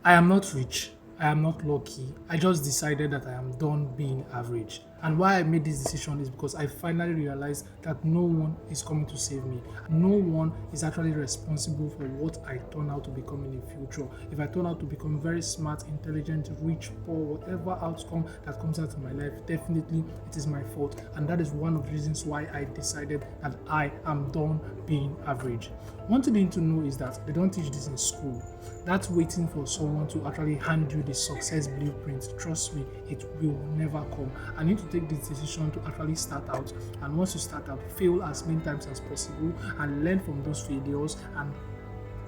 I am not rich. I am not lucky. I just decided that I am done being average. And why I made this decision is because I finally realized that no one is coming to save me. No one is actually responsible for what I turn out to become in the future. If I turn out to become very smart, intelligent, rich, poor, whatever outcome that comes out of my life, definitely it is my fault. And that is one of the reasons why I decided that I am done being average. One thing you need to know is that they don't teach this in school. That's waiting for someone to actually hand you the success blueprint. Trust me, it will never come. I need to take this decision to actually start out, and once you start out, fail as many times as possible and learn from those failures, and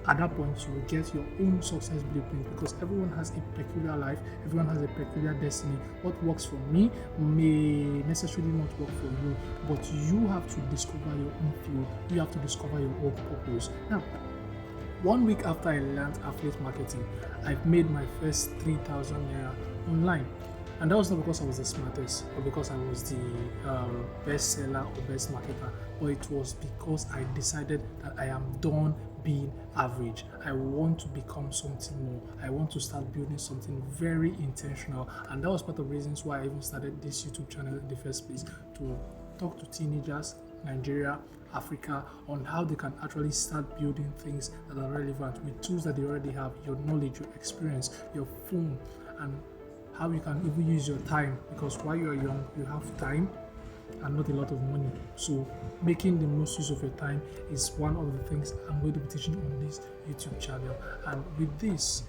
at that point you will get your own success blueprint, because everyone has a peculiar life, everyone has a peculiar destiny. What works for me may necessarily not work for you, but you have to discover your own field, you have to discover your own purpose. Now, 1 week after I learned affiliate marketing, I've made my first 3,000 naira online. And that was not because I was the smartest or because I was the best seller or best marketer, but it was because I decided that I am done being average. I want to become something more. I want to start building something very intentional. And that was part of the reasons why I even started this YouTube channel in the first place, to talk to teenagers, Nigeria, Africa, on how they can actually start building things that are relevant with tools that they already have, your knowledge, your experience, your phone, and how you can even use your time, because while you are young, you have time and not a lot of money. So making the most use of your time is one of the things I'm going to be teaching on this YouTube channel. And with this,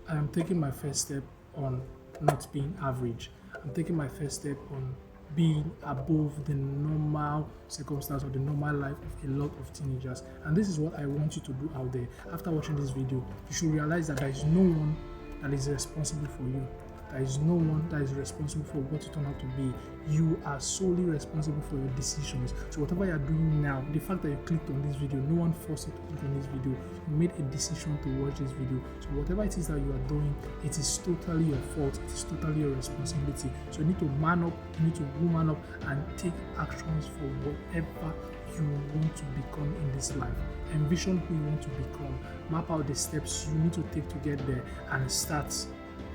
I am taking my first step on not being average. I'm taking my first step on being above the normal circumstance or the normal life of a lot of teenagers. And this is what I want you to do out there. After watching this video, you should realize that there is no one that is responsible for you. There is no one that is responsible for what you turn out to be. You are solely responsible for your decisions. So whatever you are doing now, the fact that you clicked on this video, no one forced you to click on this video. You made a decision to watch this video. So whatever it is that you are doing, it is totally your fault. It is totally your responsibility. So you need to man up, you need to woman up, and take actions for whatever you want to become in this life. Envision who you want to become. Map out the steps you need to take to get there, and start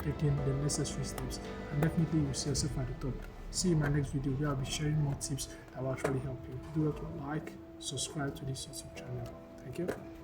taking the necessary steps, and definitely you will see yourself at the top. See you in my next video where I'll be sharing more tips that will actually help you. Do not like, subscribe to this YouTube channel. Thank you.